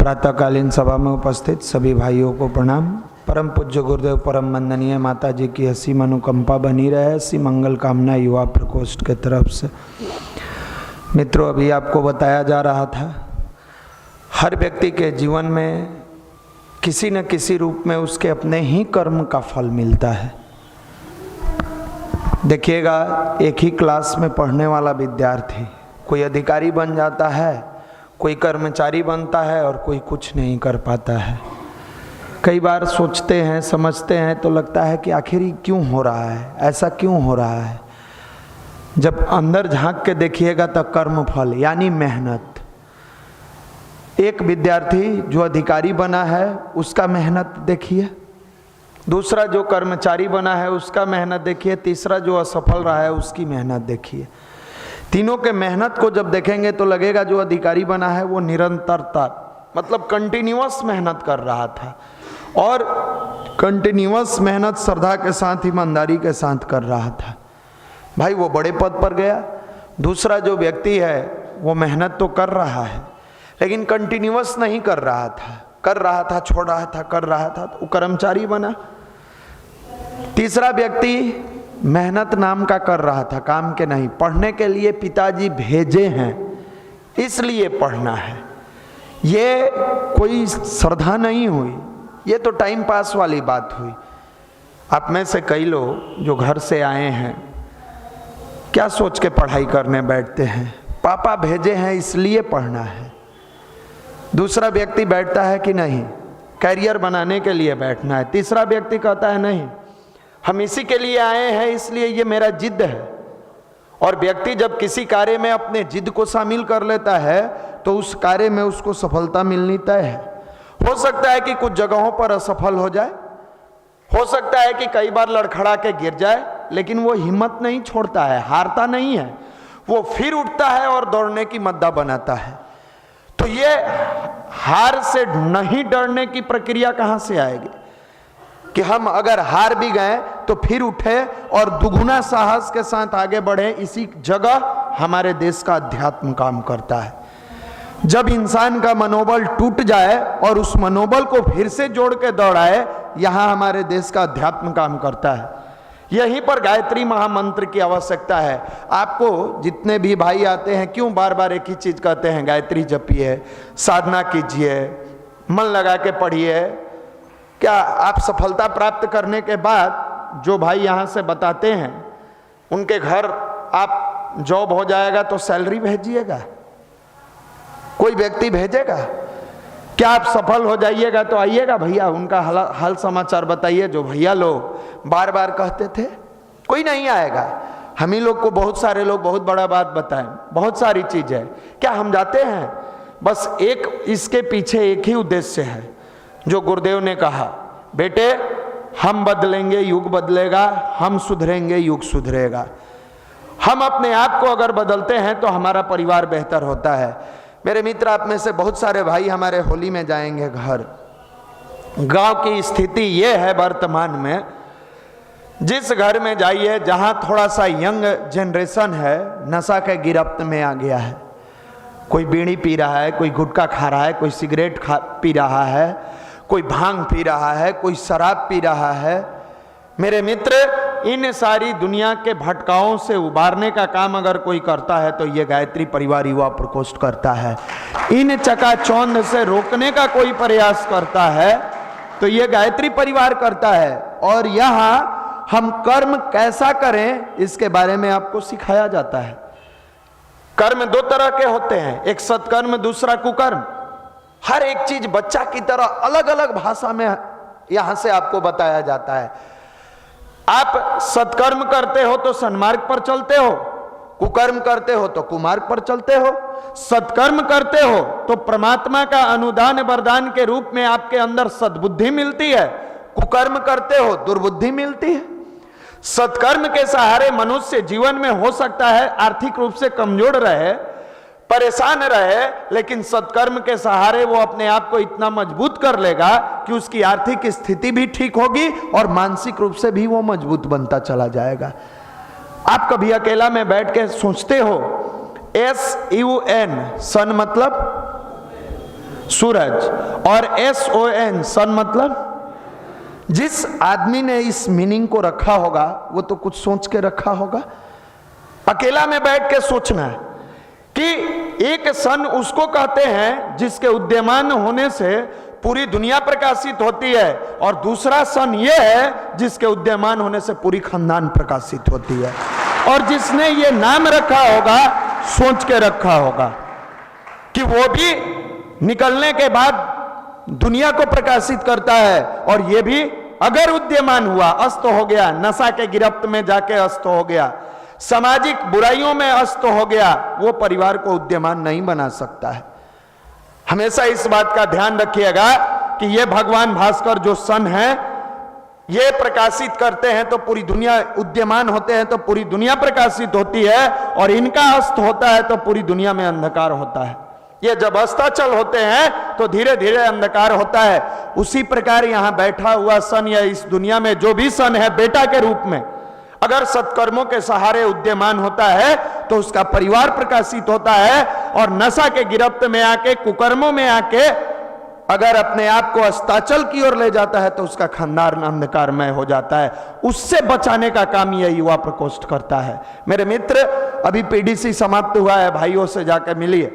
प्रातःकालीन सभा में उपस्थित सभी भाइयों को प्रणाम। परम पूज्य गुरुदेव परम वंदनीय माता जी की असीम अनुकंपा बनी रहे, ऐसी मंगल कामना युवा प्रकोष्ठ के तरफ से। मित्रों, अभी आपको बताया जा रहा था, हर व्यक्ति के जीवन में किसी न किसी रूप में उसके अपने ही कर्म का फल मिलता है। देखिएगा, एक ही क्लास में पढ़ने वाला विद्यार्थी कोई अधिकारी बन जाता है, कोई कर्मचारी बनता है और कोई कुछ नहीं कर पाता है। कई बार सोचते हैं, समझते हैं तो लगता है कि आखिर ये क्यों हो रहा है, ऐसा क्यों हो रहा है। जब अंदर झांक के देखिएगा तो कर्म फल यानी मेहनत। एक विद्यार्थी जो अधिकारी बना है उसका मेहनत देखिए, दूसरा जो कर्मचारी बना है उसका मेहनत देखिए, तीसरा जो असफल रहा है उसकी मेहनत देखिए। तीनों के मेहनत को जब देखेंगे तो लगेगा जो अधिकारी बना है वो निरंतरता मतलब कंटिन्यूअस मेहनत कर रहा था और कंटिन्यूअस मेहनत श्रद्धा के साथ, ईमानदारी के साथ कर रहा था। भाई वो बड़े पद पर गया। दूसरा जो व्यक्ति है वो मेहनत तो कर रहा है लेकिन कंटिन्यूअस नहीं कर रहा था, छोड़ रहा था, कर रहा था, तो वो कर्मचारी बना। तीसरा व्यक्ति मेहनत नाम का कर रहा था, काम के नहीं। पढ़ने के लिए पिताजी भेजे हैं इसलिए पढ़ना है, ये कोई श्रद्धा नहीं हुई, ये तो टाइम पास वाली बात हुई। आप में से कई लोग जो घर से आए हैं क्या सोच के पढ़ाई करने बैठते हैं, पापा भेजे हैं इसलिए पढ़ना है। दूसरा व्यक्ति बैठता है कि नहीं, कैरियर बनाने के लिए बैठना है। तीसरा व्यक्ति कहता है नहीं, हम इसी के लिए आए हैं इसलिए ये मेरा जिद है। और व्यक्ति जब किसी कार्य में अपने जिद को शामिल कर लेता है तो उस कार्य में उसको सफलता मिलनी तय है। हो सकता है कि कुछ जगहों पर असफल हो जाए, हो सकता है कि कई बार लड़खड़ा के गिर जाए, लेकिन वो हिम्मत नहीं छोड़ता है, हारता नहीं है, वो फिर उठता है और दौड़ने की मद्दा बनाता है। तो ये हार से नहीं डरने की प्रक्रिया कहां से आएगी कि हम अगर हार भी गए तो फिर उठे और दुगुना साहस के साथ आगे बढ़े। इसी जगह हमारे देश का अध्यात्म काम करता है। जब इंसान का मनोबल टूट जाए और उस मनोबल को फिर से जोड़ के दौड़ाए, यहां हमारे देश का अध्यात्म काम करता है। यहीं पर गायत्री महामंत्र की आवश्यकता है। आपको जितने भी भाई आते हैं क्यों बार बार एक ही चीज कहते हैं, गायत्री जपिए, साधना कीजिए, मन लगा के पढ़िए। क्या आप सफलता प्राप्त करने के बाद जो भाई यहाँ से बताते हैं उनके घर आप जॉब हो जाएगा तो सैलरी भेजिएगा? कोई व्यक्ति भेजेगा? क्या आप सफल हो जाइएगा तो आइएगा भैया उनका हाल समाचार बताइए, जो भैया लोग बार बार कहते थे? कोई नहीं आएगा। हम ही लोग को बहुत सारे लोग बहुत बड़ा बात बताएं, बहुत सारी चीज है। क्या हम जाते हैं? बस एक इसके पीछे एक ही उद्देश्य है जो गुरुदेव ने कहा, बेटे हम बदलेंगे युग बदलेगा, हम सुधरेंगे युग सुधरेगा। हम अपने आप को अगर बदलते हैं तो हमारा परिवार बेहतर होता है। मेरे मित्र, आप में से बहुत सारे भाई हमारे होली में जाएंगे घर। गांव की स्थिति ये है वर्तमान में, जिस घर में जाइए जहां थोड़ा सा यंग जनरेशन है नशा के गिरफ्त में आ गया है। कोई बीड़ी पी रहा है, कोई गुटखा खा रहा है, कोई सिगरेट पी रहा है, कोई भांग पी रहा है, कोई शराब पी रहा है। मेरे मित्र, इन सारी दुनिया के भटकाओं से उबारने का काम अगर कोई करता है तो ये गायत्री परिवार युवा प्रकोष्ठ करता है। इन चकाचौंध से रोकने का कोई प्रयास करता है तो ये गायत्री परिवार करता है। और यहाँ हम कर्म कैसा करें इसके बारे में आपको सिखाया जाता है। कर्म दो तरह के होते हैं, एक सत्कर्म, दूसरा कुकर्म। हर एक चीज बच्चा की तरह अलग अलग भाषा में यहां से आपको बताया जाता है। आप सत्कर्म करते हो तो सन्मार्ग पर चलते हो, कुकर्म करते हो तो कुमार्ग पर चलते हो। सत्कर्म करते हो तो परमात्मा का अनुदान वरदान के रूप में आपके अंदर सद्बुद्धि मिलती है, कुकर्म करते हो दुर्बुद्धि मिलती है। सत्कर्म के सहारे मनुष्य जीवन में हो सकता है आर्थिक रूप से कमजोर रहे, परेशान रहे, लेकिन सत्कर्म के सहारे वो अपने आप को इतना मजबूत कर लेगा कि उसकी आर्थिक स्थिति भी ठीक होगी और मानसिक रूप से भी वो मजबूत बनता चला जाएगा। आप कभी अकेला में बैठ के सोचते हो, SUN सन मतलब सूरज। और SON सन मतलब, जिस आदमी ने इस मीनिंग को रखा होगा वो तो कुछ सोच के रखा होगा। अकेला में बैठ के सोचना है कि एक सन उसको कहते हैं जिसके उद्यमान होने से पूरी दुनिया प्रकाशित होती है, और दूसरा सन ये है जिसके उद्यमान होने से पूरी खानदान प्रकाशित होती है। और जिसने ये नाम रखा होगा सोच के रखा होगा कि वो भी निकलने के बाद दुनिया को प्रकाशित करता है, और ये भी अगर उद्यमान हुआ, अस्त हो गया, नशा के गिरफ्त में जाके अस्त हो गया, सामाजिक बुराइयों में अस्त हो गया, वो परिवार को उद्यमान नहीं बना सकता है। हमेशा इस बात का ध्यान रखिएगा कि ये भगवान भास्कर जो सन है, ये प्रकाशित करते हैं तो पूरी दुनिया, उद्यमान होते हैं तो पूरी दुनिया प्रकाशित होती है, और इनका अस्त होता है तो पूरी दुनिया में अंधकार होता है। ये जब अस्ताचल होते हैं तो धीरे धीरे अंधकार होता है। उसी प्रकार यहां बैठा हुआ सन या इस दुनिया में जो भी सन है बेटा के रूप में, अगर सत्कर्मों के सहारे उद्यमान होता है तो उसका परिवार प्रकाशित होता है, और नशा के गिरफ्त में आके, कुकर्मों में आके अगर अपने आप को अस्ताचल की ओर ले जाता है तो उसका खानदान अंधकारमय हो जाता है। उससे बचाने का काम यह युवा प्रकोष्ठ करता है। मेरे मित्र, अभी PDC समाप्त हुआ है, भाइयों से जाकर मिलिए,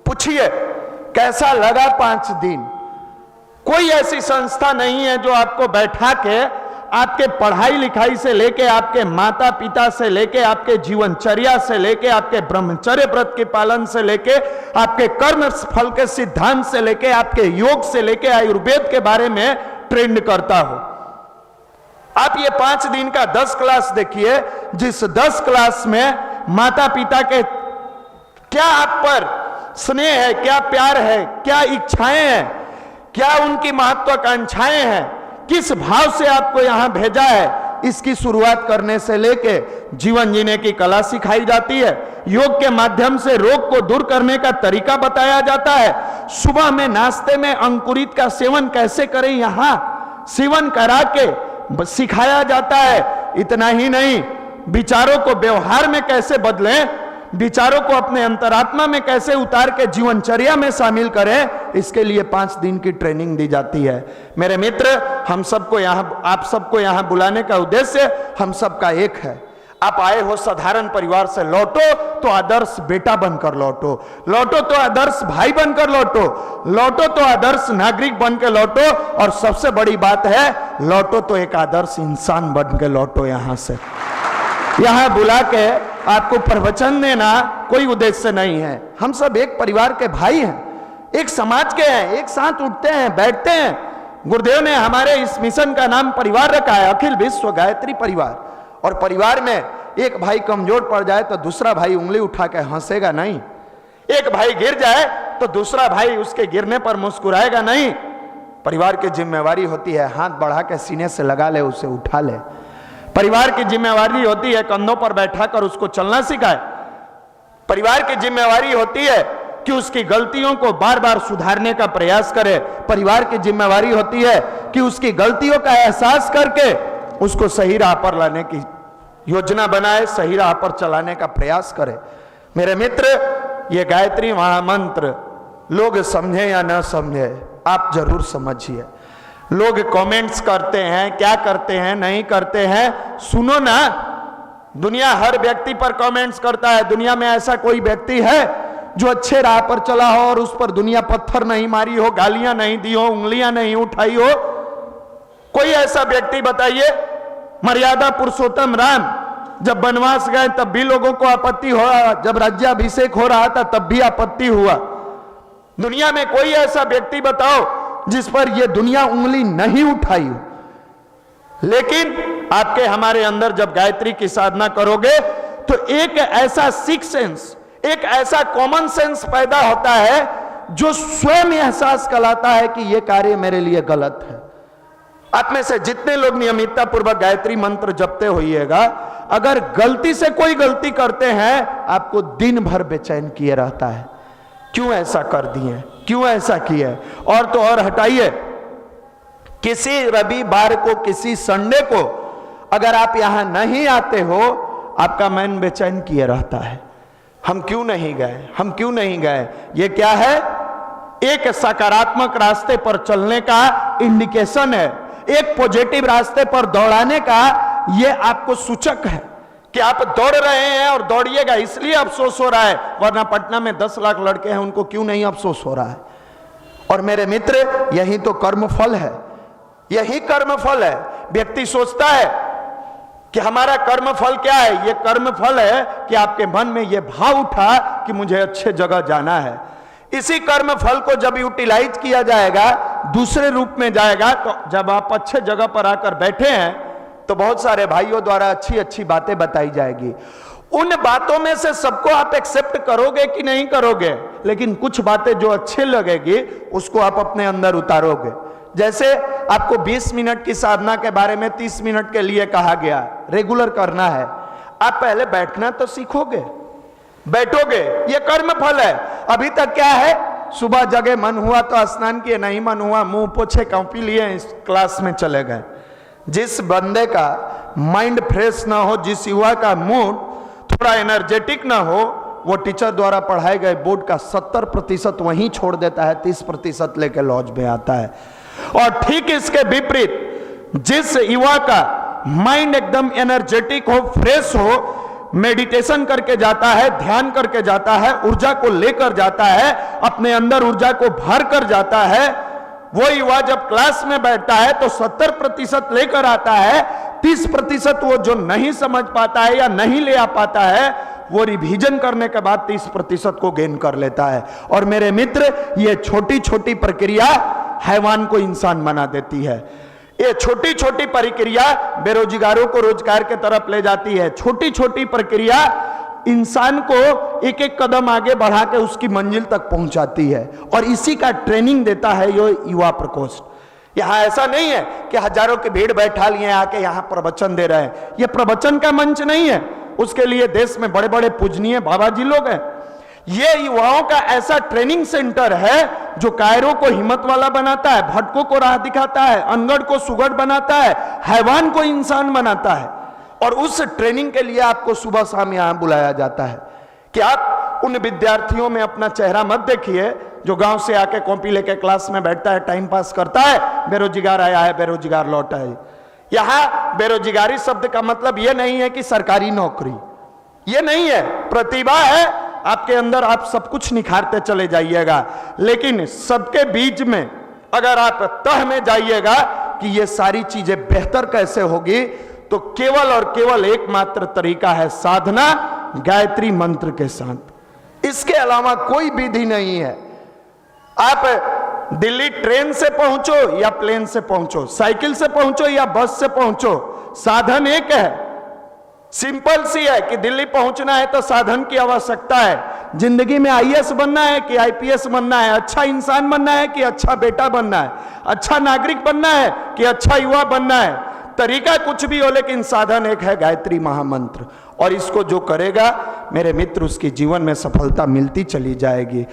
पूछिए कैसा लगा 5 दिन। कोई ऐसी संस्था नहीं है जो आपको बैठा के आपके पढ़ाई लिखाई से लेके, आपके माता पिता से लेके, आपके जीवनचर्या से लेके, आपके ब्रह्मचर्य व्रत के पालन से लेके, आपके कर्म फल के सिद्धांत से लेके, आपके योग से लेके, आयुर्वेद के बारे में ट्रेंड करता हो। आप ये 5 दिन का 10 क्लास देखिए, जिस 10 क्लास में माता पिता के क्या आप पर स्नेह है, क्या प्यार है, क्या इच्छाएं हैं, क्या उनकी महत्वाकांक्षाएं हैं, किस भाव से आपको यहां भेजा है, इसकी शुरुआत करने से लेके जीवन जीने की कला सिखाई जाती है। योग के माध्यम से रोग को दूर करने का तरीका बताया जाता है। सुबह में नाश्ते में अंकुरित का सेवन कैसे करें, यहां सेवन करा के सिखाया जाता है। इतना ही नहीं, विचारों को व्यवहार में कैसे बदलें, विचारों को अपने अंतरात्मा में कैसे उतार के जीवनचर्या में शामिल करें, इसके लिए 5 दिन की ट्रेनिंग दी जाती है। मेरे मित्र, हम सबको यहां, आप सबको यहां बुलाने का उद्देश्य हम सबका एक है। आप आए हो साधारण परिवार से, लौटो तो आदर्श बेटा बनकर लौटो, लौटो तो आदर्श भाई बनकर लौटो, लौटो तो आदर्श नागरिक बन के लौटो, और सबसे बड़ी बात है, लौटो तो एक आदर्श इंसान बन के लौटो। यहां से, यहां बुला के आपको प्रवचन देना कोई उद्देश्य नहीं है। हम सब एक परिवार के भाई हैं, एक समाज के हैं, एक साथ उठते हैं, बैठते हैं। गुरुदेव ने हमारे इस मिशन का नाम परिवार रखा है, अखिल विश्व गायत्री परिवार। और परिवार में एक भाई कमजोर पड़ जाए तो दूसरा भाई उंगली उठा के हंसेगा नहीं, एक भाई गिर जाए तो दूसरा भाई उसके गिरने पर मुस्कुराएगा नहीं। परिवार की जिम्मेवारी होती है हाथ बढ़ा के सीने से लगा ले, उसे उठा ले। परिवार की जिम्मेवारी होती है कंधों पर बैठाकर उसको चलना सिखाए। परिवार की जिम्मेवारी होती है कि उसकी गलतियों को बार बार सुधारने का प्रयास करे। परिवार की जिम्मेवारी होती है कि उसकी गलतियों का एहसास करके उसको सही राह पर लाने की योजना बनाए, सही राह पर चलाने का प्रयास करे। मेरे मित्र, ये गायत्री महामंत्र लोग समझे या न समझे, आप जरूर समझिए। लोग कमेंट्स करते हैं, क्या करते हैं, नहीं करते हैं, सुनो ना। दुनिया हर व्यक्ति पर कमेंट्स करता है। दुनिया में ऐसा कोई व्यक्ति है जो अच्छे राह पर चला हो और उस पर दुनिया पत्थर नहीं मारी हो, गालियां नहीं दी हो, उंगलियां नहीं उठाई हो? कोई ऐसा व्यक्ति बताइए। मर्यादा पुरुषोत्तम राम जब वनवास गए तब भी लोगों को आपत्ति हो रहा, जब राज्याभिषेक हो रहा था तब भी आपत्ति हुआ। दुनिया में कोई ऐसा व्यक्ति बताओ जिस पर यह दुनिया उंगली नहीं उठाई हो। लेकिन आपके हमारे अंदर जब गायत्री की साधना करोगे तो एक ऐसा सिक्स सेंस, एक ऐसा कॉमन सेंस पैदा होता है जो स्वयं एहसास कराता है कि यह कार्य मेरे लिए गलत है। आप में से जितने लोग नियमितता पूर्वक गायत्री मंत्र जपते होइएगा, अगर गलती से कोई गलती करते हैं आपको दिन भर बेचैन किए रहता है। क्यों ऐसा कर दिए, क्यों ऐसा किए? और तो और हटाइए, किसी रविवार को, किसी संडे को अगर आप यहां नहीं आते हो, आपका मन बेचैन किए रहता है। हम क्यों नहीं गए, हम क्यों नहीं गए? ये क्या है? एक सकारात्मक रास्ते पर चलने का इंडिकेशन है, एक पॉजिटिव रास्ते पर दौड़ाने का यह आपको सूचक है कि आप दौड़ रहे हैं और दौड़िएगा। इसलिए अफसोस हो रहा है, वरना पटना में 10 लाख लड़के हैं, उनको क्यों नहीं अफसोस हो रहा है। और मेरे मित्र, यही तो कर्मफल है, यही कर्मफल है। व्यक्ति सोचता है कि हमारा कर्मफल क्या है। यह कर्मफल है कि आपके मन में यह भाव उठा कि मुझे अच्छे जगह जाना है। इसी कर्मफल को जब यूटिलाइज किया जाएगा, दूसरे रूप में जाएगा, तो जब आप अच्छे जगह पर आकर बैठे हैं तो बहुत सारे भाइयों द्वारा अच्छी अच्छी बातें बताई जाएगी। उन बातों में से सबको आप एक्सेप्ट करोगे कि नहीं करोगे, लेकिन कुछ बातें जो अच्छे लगेगी उसको आप अपने अंदर उतारोगे। जैसे आपको 20 मिनट की साधना के बारे में 30 मिनट के लिए कहा गया, रेगुलर करना है। आप पहले बैठना तो सीखोगे, बैठोगे, यह कर्म फल है। अभी तक क्या है, सुबह जगे, मन हुआ तो स्नान किए, नहीं मन हुआ मुंह पोछे कॉपी लिए इस क्लास में चले गए। जिस बंदे का माइंड फ्रेश ना हो, जिस युवा का मूड थोड़ा एनर्जेटिक ना हो, वो टीचर द्वारा पढ़ाए गए बोर्ड का 70% वहीं छोड़ देता है, 30% लेके लॉज में आता है। और ठीक इसके विपरीत जिस युवा का माइंड एकदम एनर्जेटिक हो, फ्रेश हो, मेडिटेशन करके जाता है, ध्यान करके जाता है, ऊर्जा को लेकर जाता है, अपने अंदर ऊर्जा को भर कर जाता है, वो युवा जब क्लास में बैठता है तो 70% लेकर आता है। 30% वो जो नहीं समझ पाता है या नहीं ले आ पाता है, वो रिवीजन करने के बाद 30% को गेन कर लेता है। और मेरे मित्र, ये छोटी छोटी प्रक्रिया हैवान को इंसान बना देती है। ये छोटी छोटी प्रक्रिया बेरोजगारों को रोजगार के तरफ ले जाती है। छोटी छोटी प्रक्रिया इंसान को एक एक कदम आगे बढ़ा के उसकी मंजिल तक पहुंचाती है। और इसी का ट्रेनिंग देता है ये युवा प्रकोष्ठ। यहां ऐसा नहीं है कि हजारों की भीड़ बैठा लिए आके यहां प्रवचन दे रहे हैं। यह प्रवचन का मंच नहीं है, उसके लिए देश में बड़े बड़े पूजनीय बाबा जी लोग हैं। ये युवाओं का ऐसा ट्रेनिंग सेंटर है जो कायरों को हिम्मत वाला बनाता है, भटकों को राह दिखाता है, अनगढ़ को सुगढ़ बनाता है, हैवान को इंसान बनाता है। और उस ट्रेनिंग के लिए आपको सुबह शाम यहां बुलाया जाता है कि आप उन विद्यार्थियों में अपना चेहरा मत देखिए जो गांव से आके कॉपी लेके क्लास में बैठता है, टाइम पास करता है, बेरोजगार आया है, बेरोजगार लौटा है। यहां बेरोजगारी शब्द का मतलब यह नहीं है कि सरकारी नौकरी, यह नहीं है। प्रतिभा है आपके अंदर, आप सब कुछ निखारते चले जाइएगा, लेकिन सबके बीच में अगर आप तह में जाइएगा कि ये सारी चीजें बेहतर कैसे होगी, तो केवल और केवल एकमात्र तरीका है साधना, गायत्री मंत्र के साथ। इसके अलावा कोई विधि नहीं है। आप दिल्ली ट्रेन से पहुंचो या प्लेन से पहुंचो, साइकिल से पहुंचो या बस से पहुंचो, साधन एक है। सिंपल सी है कि दिल्ली पहुंचना है तो साधन की आवश्यकता है। जिंदगी में आईएएस बनना है कि आईपीएस बनना है, अच्छा इंसान बनना है कि अच्छा बेटा बनना है, अच्छा नागरिक बनना है कि अच्छा युवा बनना है, तरीका कुछ भी हो लेकिन साधन एक है, गायत्री महामंत्र। और इसको जो करेगा मेरे मित्र, उसके जीवन में सफलता मिलती चली जाएगी।